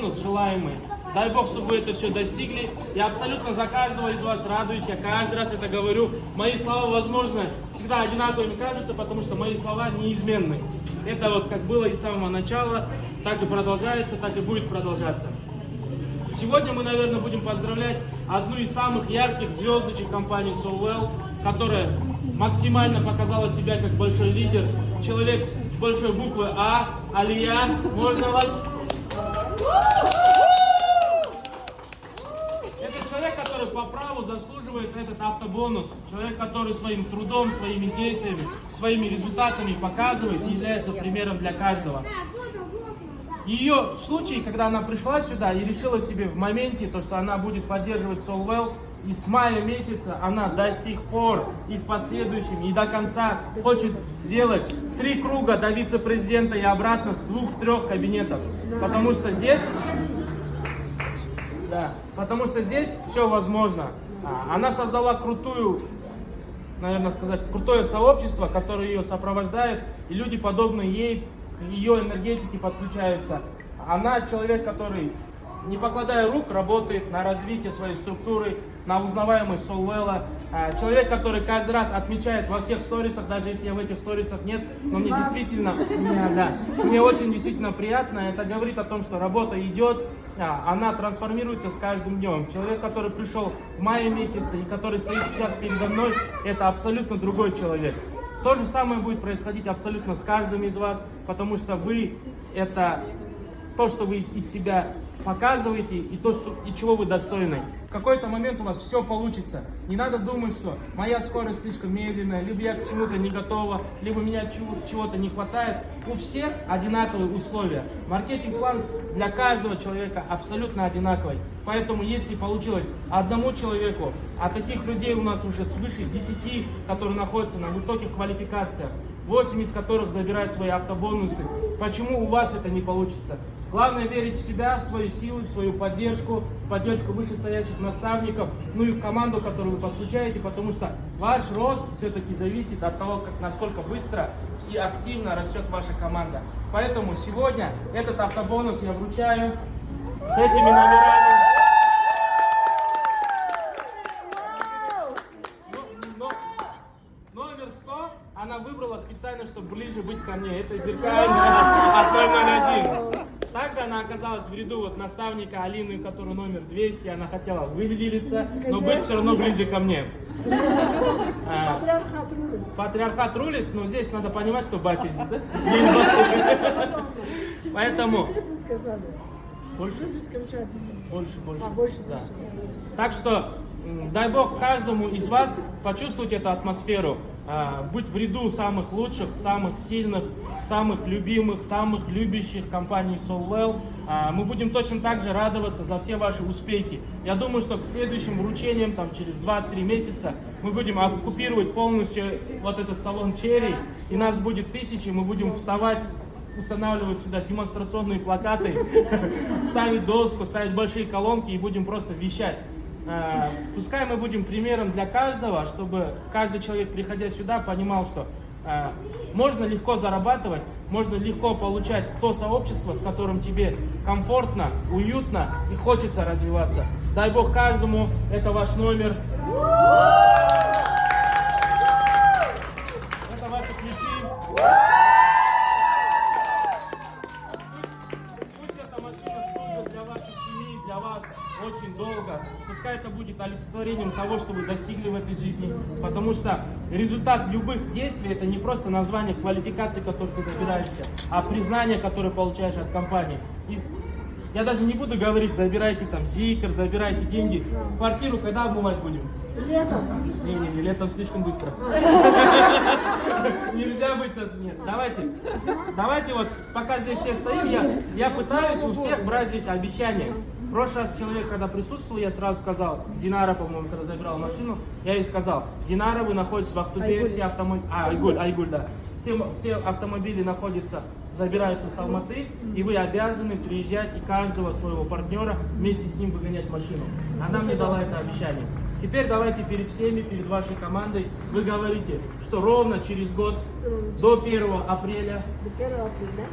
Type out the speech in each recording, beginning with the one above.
желаемый. Дай Бог, чтобы вы это все достигли. Я абсолютно за каждого из вас радуюсь. Я каждый раз это говорю. Мои слова, возможно, всегда одинаковыми кажутся, потому что мои слова неизменны. Это вот как было и с самого начала, так и продолжается, так и будет продолжаться. Сегодня мы, наверное, будем поздравлять одну из самых ярких звездочек компании Solwell, которая максимально показала себя как большой лидер. Человек с большой буквы А, Алия. Можно вас? Это человек, который по праву заслуживает этот автобонус. Человек, который своим трудом, своими действиями, своими результатами показывает и является примером для каждого. Ее случай, когда она пришла сюда и решила себе в моменте, то, что она будет поддерживать Solwell, и с мая месяца она до сих пор и в последующем, и до конца хочет сделать 3 круга до вице-президента и обратно с 2-3 кабинетов. Потому что здесь, все возможно. Она создала крутую, наверное сказать, крутое сообщество, которое ее сопровождает, и люди, подобные ей, к ее энергетике подключаются. Она человек, который, не покладая рук, работает на развитие своей структуры, на узнаваемость Solwell. Человек, который каждый раз отмечает во всех сторисах, даже если я в этих сторисах нет, но мне действительно, мне очень действительно приятно. Это говорит о том, что работа идет, она трансформируется с каждым днем. Человек, который пришел в мае месяце и который стоит сейчас передо мной, это абсолютно другой человек. То же самое будет происходить абсолютно с каждым из вас, потому что вы – это то, что вы из себя показываете, и то, и чего вы достойны. В какой-то момент у вас все получится. Не надо думать, что моя скорость слишком медленная, либо я к чему-то не готова, либо меня чего-то не хватает. У всех одинаковые условия. Маркетинг-план для каждого человека абсолютно одинаковый. Поэтому, если получилось одному человеку, а таких людей у нас уже свыше 10, которые находятся на высоких квалификациях, 8 из которых забирают свои автобонусы, почему у вас это не получится? Главное верить в себя, в свои силы, в свою поддержку вышестоящих наставников, ну и в команду, которую вы подключаете, потому что ваш рост все-таки зависит от того, насколько быстро и активно растет ваша команда. Поэтому сегодня этот автобонус я вручаю с этими номерами. Номер 100 она выбрала специально, чтобы ближе быть ко мне. Это зеркальная от 001. Также она оказалась в ряду вот наставника Алины, у которой номер 200. Она хотела выделиться, но быть все равно ближе ко мне. Патриархат рулит, но здесь надо понимать, кто батя здесь, да? Поэтому... Больше? Больше. Да. Так что, дай Бог каждому из вас почувствовать эту атмосферу, быть в ряду самых лучших, самых сильных, самых любимых, самых любящих компаний Solwell. Мы будем точно так же радоваться за все ваши успехи. Я думаю, что к следующим вручениям, там, через 2-3 месяца, мы будем оккупировать полностью вот этот салон Cherry, и нас будет 1000, мы будем вставать, устанавливать сюда демонстрационные плакаты, ставить доску, ставить большие колонки и будем просто вещать. Пускай мы будем примером для каждого, чтобы каждый человек, приходя сюда, понимал, что можно легко зарабатывать, можно легко получать то сообщество, с которым тебе комфортно, уютно и хочется развиваться. Дай Бог каждому, это ваш номер. Это ваши ключи. Пусть эта машина служит для вашей семьи, для вас очень долго. Пускай это будет олицетворением того, что вы достигли в этой жизни. Потому что результат любых действий — это не просто название квалификации, которой ты добираешься, а признание, которое получаешь от компании. И я даже не буду говорить, забирайте там зикр, забирайте деньги. Квартиру когда обмывать будем? Летом. Не, летом слишком быстро. Нельзя быть... Нет, давайте вот, пока здесь все стоим, я пытаюсь у всех брать здесь обещания. В прошлый раз человек, когда присутствовал, я сразу сказал, Динара, по-моему, когда забирал машину, я ей сказал, Динара, вы находитесь в Актубе, все автомобили... Айгуль, да. Все автомобили находятся, забираются с Алматы, и вы обязаны приезжать и каждого своего партнера вместе с ним выгонять машину. Она мне дала это обещание. Теперь давайте перед всеми, перед вашей командой, вы говорите, что ровно через год, до 1 апреля,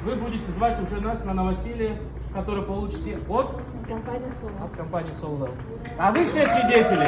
вы будете звать уже нас на новоселье который получите от Компания Soulwell. компании Soulwell. А вы все свидетели.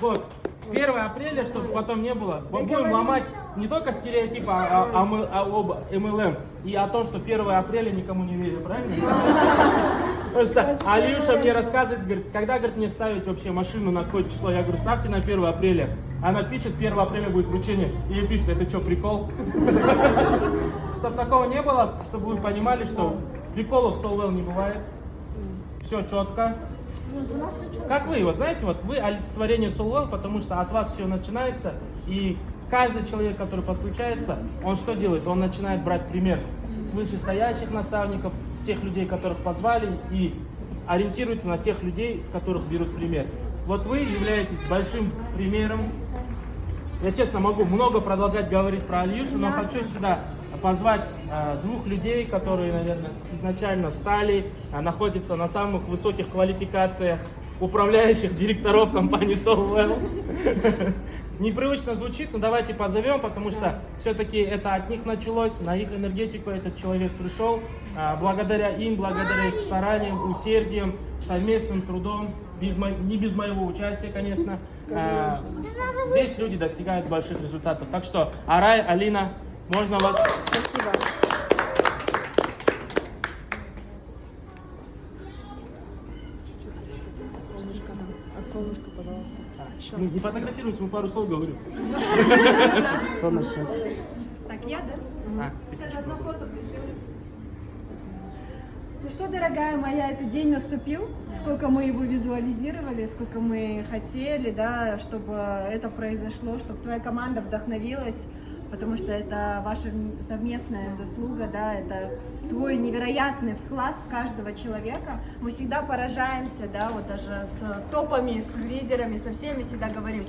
Вот. 1 апреля, чтобы потом не было, мы будем ломать не только стереотипы об MLM и о том, что 1 апреля никому не верит, правильно? Потому что Алиюша мне рассказывает, говорит, когда, говорит, мне ставить вообще машину на какое число? Я говорю, ставьте на 1 апреля. Она пишет, 1 апреля будет вручение. И ей пишет, это что, прикол? Чтобы такого не было, чтобы вы понимали, что приколов в Soulwell не бывает. Все четко. Как вы, вот знаете, вот вы олицетворение Soulwell, потому что от вас все начинается, и каждый человек, который подключается, он что делает? Он начинает брать пример с вышестоящих наставников, с тех людей, которых позвали, и ориентируется на тех людей, с которых берут пример. Вот вы являетесь большим примером. Я честно могу много продолжать говорить про Алиюшу, но хочу сюда позвать двух людей, которые, наверное, изначально встали, находятся на самых высоких квалификациях управляющих директоров компании Soulwell. Непривычно звучит, но давайте позовем, потому что все-таки это от них началось, на их энергетику этот человек пришел. Благодаря им, благодаря их стараниям, усердием, совместным трудом, не без моего участия, конечно, здесь люди достигают больших результатов. Так что, Арай, Алина, можно вас... Спасибо. От солнышка, пожалуйста. Не фотографируйся, мы пару слов говорим. Так, я, да? Это одно фото. Ну что, дорогая моя, этот день наступил. Сколько мы его визуализировали, сколько мы хотели, да, чтобы это произошло, чтобы твоя команда вдохновилась, потому что это ваша совместная заслуга, да, это твой невероятный вклад в каждого человека. Мы всегда поражаемся, да, вот даже с топами, с лидерами, со всеми всегда говорим,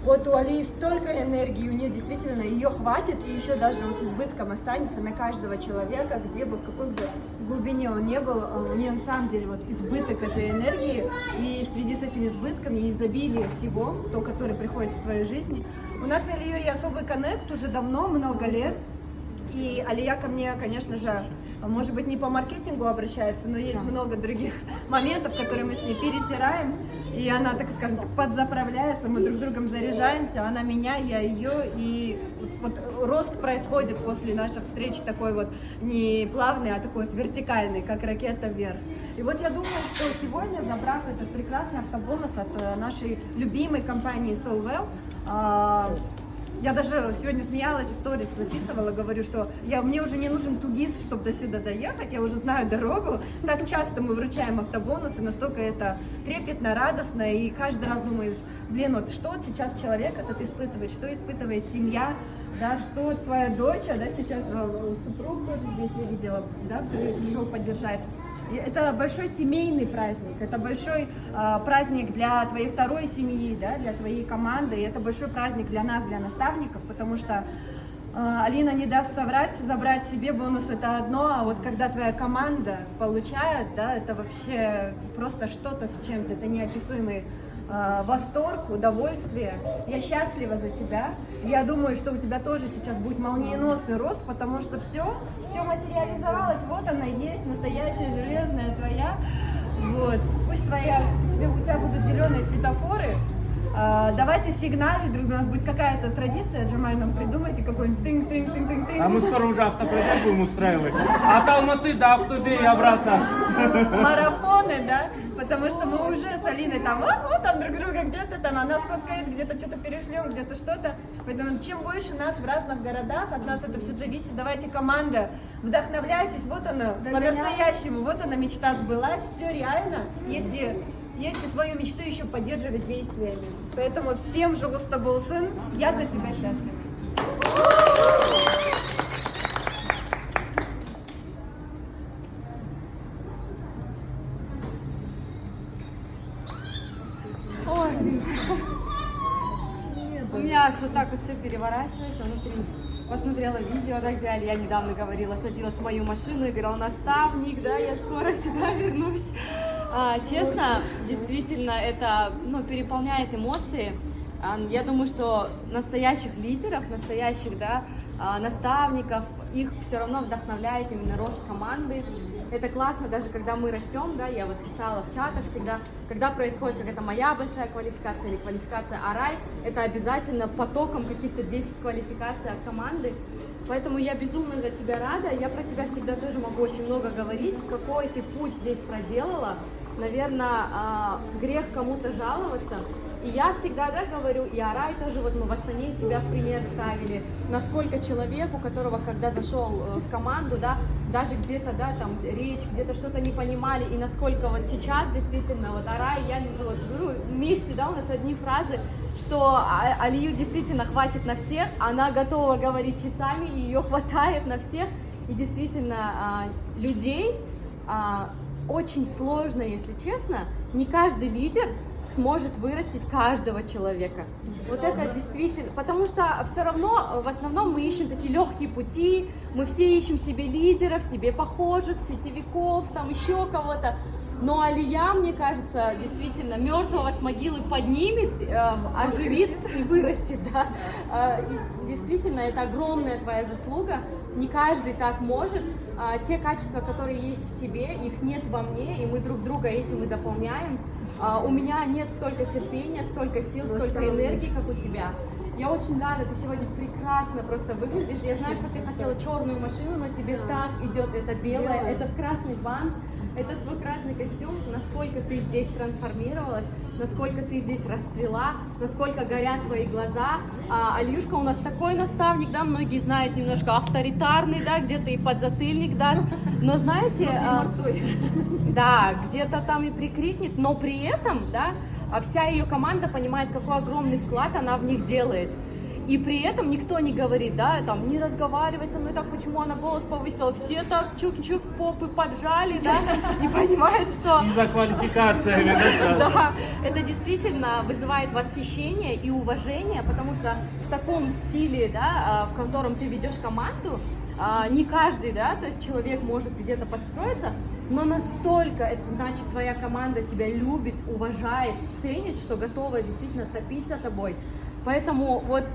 вот у Алии столько энергии, у нее действительно ее хватит, и еще даже вот с избытком останется на каждого человека, где бы, в какой бы глубине он не был, у нее на самом деле вот избыток этой энергии, и в связи с этим избытком и изобилие всего, то, которое приходит в твою жизнь. У нас с Алией особый коннект уже давно, много лет, и Алия ко мне, конечно же, может быть, не по маркетингу обращается, но есть много других моментов, которые мы с ней перетираем, и она, так скажем, подзаправляется, мы друг другом заряжаемся, она меня, я ее, и вот рост происходит после наших встреч такой вот не плавный, а такой вот вертикальный, как ракета вверх. И вот я думаю, что сегодня, забрав этот прекрасный автобонус от нашей любимой компании Soulwell, я даже сегодня смеялась, сторис записывала, говорю, что мне уже не нужен тугис, чтобы до сюда доехать, я уже знаю дорогу. Так часто мы вручаем автобонусы, настолько это трепетно, радостно, и каждый раз думаешь, блин, вот что сейчас человек этот испытывает, что испытывает семья, да, что твоя дочь, да, сейчас супруг тоже здесь я видела, да, пришел поддержать. Это большой семейный праздник, это большой праздник для твоей второй семьи, да, для твоей команды, и это большой праздник для нас, для наставников, потому что Алина не даст соврать, забрать себе бонус это одно, а вот когда твоя команда получает, да, это вообще просто что-то с чем-то, это неописуемый восторг, удовольствие. Я счастлива за тебя. Я думаю, что у тебя тоже сейчас будет молниеносный рост, потому что все материализовалось. Вот она есть, настоящая железная твоя. Вот. Пусть у тебя будут зеленые светофоры. Давайте сигналить друг другу. Будет какая-то традиция, Джамаль, нам придумайте какой-нибудь тынг-тынг-тынг-тынг-тынг. А мы скоро уже автопроезд будем устраивать. От Алматы до Актубе и обратно. Марафоны, да? Потому что мы уже с Алиной там, вот там друг друга где-то там, она сфоткает, где-то что-то перешлем, где-то что-то. Поэтому чем больше нас в разных городах, от нас это все зависит. Давайте, команда, вдохновляйтесь, вот она, по-настоящему, вот она, мечта сбылась, все реально, если свою мечту еще поддерживать действиями. Поэтому всем живу с тобой, сын, я за тебя счастлива. У меня аж вот так вот все переворачивается внутри. Посмотрела видео, да, где я недавно говорила, садилась в мою машину и говорила, наставник, да, я скоро сюда вернусь. Честно, действительно, это переполняет эмоции. Я думаю, что настоящих лидеров, настоящих, да, наставников, их все равно вдохновляет именно рост команды. Это классно, даже когда мы растем, да, я вот писала в чатах всегда, когда происходит какая-то моя большая квалификация или квалификация Арай, это обязательно потоком каких-то 10 квалификаций от команды. Поэтому я безумно за тебя рада, я про тебя всегда тоже могу очень много говорить, какой ты путь здесь проделала. Наверное, грех кому-то жаловаться. И я всегда, да, говорю, и Арай тоже, вот мы в Астане тебя в пример ставили, насколько человек, у которого, когда зашел в команду, да, даже где-то, да, там, речь, где-то что-то не понимали, и насколько вот сейчас действительно, вот Арай, я вот, говорю, вместе, да, у нас одни фразы, что Алию действительно хватит на всех, она готова говорить часами, и ее хватает на всех, и действительно людей очень сложно, если честно, не каждый лидер сможет вырастить каждого человека. Вот это действительно, потому что все равно, в основном мы ищем такие легкие пути, мы все ищем себе лидеров, себе похожих, сетевиков, там еще кого-то. Но Алия, мне кажется, действительно мертвого с могилы поднимет, оживит и вырастет, да. И действительно, это огромная твоя заслуга. Не каждый так может. Те качества, которые есть в тебе, их нет во мне, и мы друг друга этим и дополняем. У меня нет столько терпения, столько сил, столько энергии, как у тебя. Я очень рада, ты сегодня прекрасно просто выглядишь. Я знаю, что ты хотела черную машину, но тебе так идет это белое, этот красный бант, этот твой красный костюм, насколько ты здесь трансформировалась, насколько ты здесь расцвела, насколько горят твои глаза. Алюшка у нас такой наставник, да, многие знают, немножко авторитарный, да, где-то и подзатыльник даст, но знаете, да, где-то там и прикрикнет, но при этом, да, вся ее команда понимает, какой огромный вклад она в них делает. И при этом никто не говорит, да, там, не разговаривай со мной так, почему она голос повысила, все так чук-чук попы поджали, да, и понимают, что... И за квалификациями, да? Да, это действительно вызывает восхищение и уважение, потому что в таком стиле, да, в котором ты ведешь команду, не каждый, да, то есть человек может где-то подстроиться, но настолько, это значит, твоя команда тебя любит, уважает, ценит, что готова действительно топить за тобой. Поэтому вот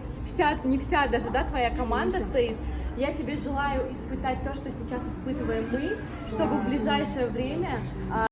не вся даже, да, твоя команда стоит. Я тебе желаю испытать то, что сейчас испытываем мы, чтобы в ближайшее время